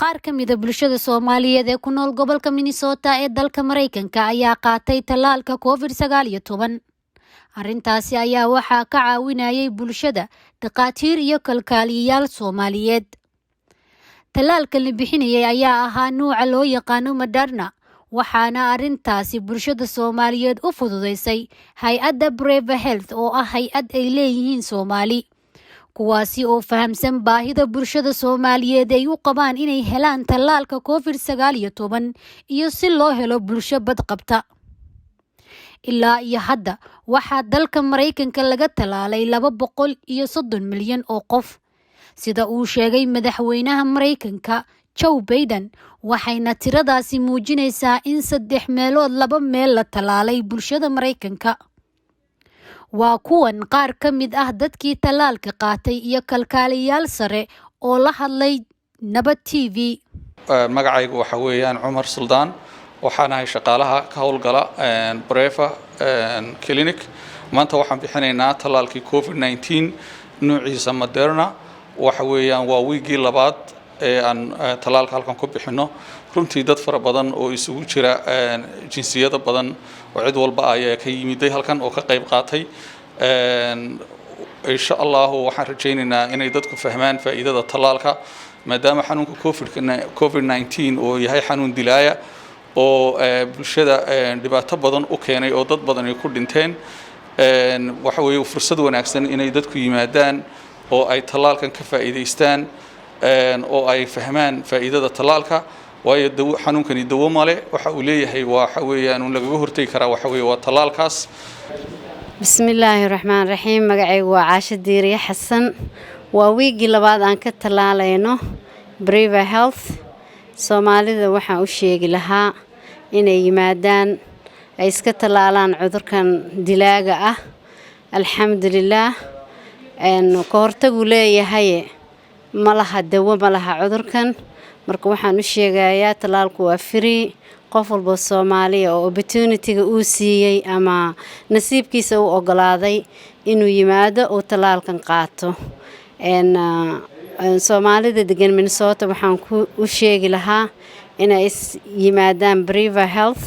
Qaar ka mid ah bulshada Soomaaliyeed ee ku nool gobolka Minnesota ee dalka Mareykanka ayaa qaatay tallaalka COVID-19. Arrintaasi ayaa waxaa ka caawinayay bulshada, dhaqaatiir iyo kalkaaliyayaal Soomaaliyeed. Tallaalka la bixinayay ayaa ahaa nooca loo yaqaano Moderna, waxaana arrintaasi bulshada Soomaaliyeed u fududeysay hay'adda Brave Health oo ah hay'ad ay leeyihiin Soomaali, kuwaasi oo fahamsan baahida bulshada Soomaaliyeed ay u qabaan inay helaan tallaalka COVID-19 iyo si loo helo bulsho badqabta. Ilaa iyo hadda waxaa dalka Mareykanka laga tallaalay 230 milyan oo qof, sida uu sheegay madaxweynaha Mareykanka Joe Biden, waxayna tiradaasi muujinaysaa in 3 meelood 2 meel la tallaalay bulshada Mareykanka. Waa kuwan qaar ka mid ah dadkii tallaalka qaatay iyo kalkaaliyayaal sare oo la hadlay Nabad TV. magacaygu waxa weeyaan Cumar Suldaan, waxaan ahay shaqaalaha ka howlgala Brave Clinic. maanta waxaan bixinaynaa tallaalkii COVID-19 nuuciisa Moderna. waxa weeyaan waa wiigii labaad ee aan tallaalka halkan ku bixino. runtii dad fara badan oo isugu jira jinsiyada badan oo cid walba ay ka yimiday halkan oo ka qayb qaatay. insha Allah waxaan rajaynaynaa inay dadku fahmaan faa'iidada tallaalka, maadaama xanuunka COVID-19 oo yahay xanuun dilaaya oo bulshada dhibaato badan u keenay oo dad badan ay ku dhinteen. waxa weeye fursad wanaagsan inay dadku yimaadaan oo ay tallaalkan ka faa'iideystaan oo ay fahmaan faa'iidada tallaalka, waayo xanuunkani dawo male. waxa uu leeyahay waxa weeyaan uu lagaga hortagi karaa waxa weeye waa tallaalkaas. Bismillahirrahmanirrahim. magacaygu waa Caasha Diiriye Xasan. waa wiigii labaad aan ka tallaalayno Brave Health. Soomaalida waxaan u sheegi lahaa inay yimaadaan ay iska tallaalaan cudurkan dilaaga ah. alxamdulillaah ka hortagu leeyahay malaha dawo malaha cudurkan. marka waxaan u sheegayaa tallaalku waa free. qof walba Soomaaliya oo opportunity-ga uu siiyay ama nasiibkiisa uu ogolaaday inuu yimaado oo tallaalkan qaato. Soomaalida degan Minnesota waxaan u sheegi lahaa inay yimaadaan Brave Health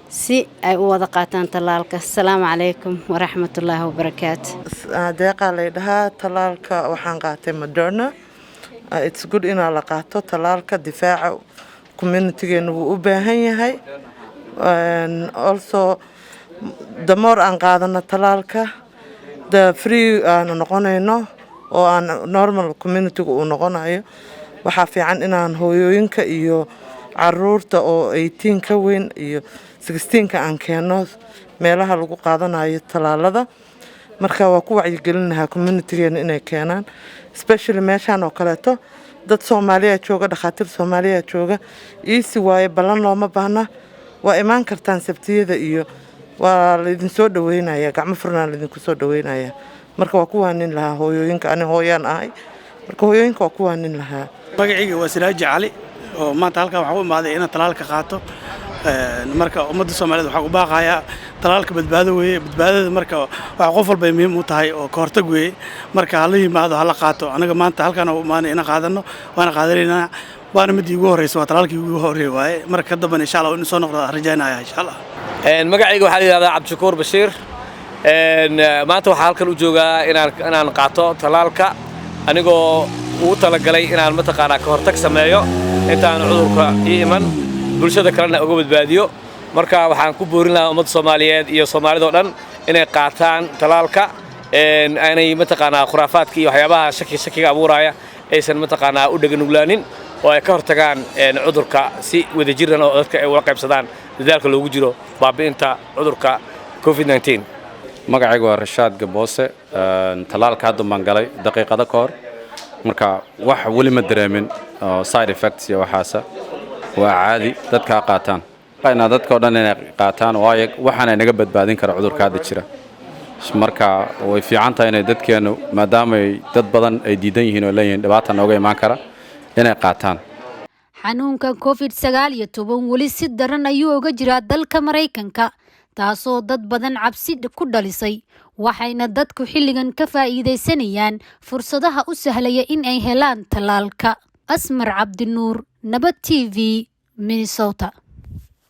si ay u wada qaataan tallaalka. Assalaamu calaykum waraxmatullaahi wabarakaatu. deeqa leedahay tallaalka waxaan qaatay Moderna. it's good in la qaato tallaalka difaaca community-geena wuu u baahan yahay. also the more aan qaadano tallaalka the free aan noqonayno oo aan normal community-gu u noqonayo. waxaa fiican inaan hooyooyinka iyo caruurta oo 18 ka weyn iyo 16 ka aan keeno meelaha lagu qaadanayo tallaalada. marka waa ku wacyigelinayaa community-geena inay keenaan, especially meeshan oo kaleeto dad Soomaaliya jooga, dhaqaatiir Soomaaliya jooga. easy waaye, ballan looma baahna. waa imaan kartaan sabtiyada iyo waa la idin soo dhaweynaya, gacmo furnaan la idinku soo dhaweynaya. marka waa ku waanin lahaa hooyooyinka, ani hooyaan ahay, marka hooyooyinka waa ku waanin lahaa. magacayga waa Siraaji Cali oo maanta halkan waxaan u imaaday inaan tallaalka qaato. marka ummadda Soomaaliyeed waxaan u baaqayaa tallaalka badbaado weeye. badbaadada marka waxa qof walba muhiim u tahay oo ka hortag weeye. marka hala yimaado hala qaato. anaga maanta halkan u imaanay inaan qaadano, waana qaadanaynaa. waana mid ugu horeysa, waa tallaalkii ugu horeeyay waaye. marka ka dambe insha Allah inuu soo noqdo rajaynaya insha Allah. magacayga waxaa la yiraahdaa Cabdishakuur Bashiir. maanta waxaan halkan u joogaa inaan qaato tallaalka anigoo ugu talagalay inaan mataqaanaa ka hortag sameeyo intaan cudurka iman bulshada kalena uga badbaadiyo. marka waxaan ku boorin lahaa ummadda Soomaaliyeed iyo Soomaalida oo dhan inay qaataan tallaalka. aanay mataqaanaa khuraafaadka iyo waxyaabaha shakiga abuuraya aysan mataqaanaa u dhaganugulaanin oo ay ka hortagaan cudurka si wadajir ah oo dadka ay wada qaybsadaan dadaalka loogu jiro baabi'inta cudurka COVID-19. magacaygu waa Rashaad Gaboose. tallaalka hadda baan galay daqiiqado ka hor, marka wax wali ma dareemin side effects iyo waxaasa. waa caadi dadka qaataan. qayna dadka oo dhan inay qaataan waayo waxaan ay naga badbaadin kara cudurka hadda jira. marka way fiican tahay inay dadkeenu maadaama dad badan ay diidan yihiin oo leeyihiin dhibaato nooga imaan kara inay qaataan. Xanuunka COVID-19 weli si daran ayuu uga jiraa dalka Mareykanka, taasoo dad badan cabsi ku dhalisay. waxayna dadku xilligan ka faa'iideysanayaan fursadaha u sahlaya in ay helaan tallaalka. Asmar Cabdinuur, Nabad TV, Minnesota.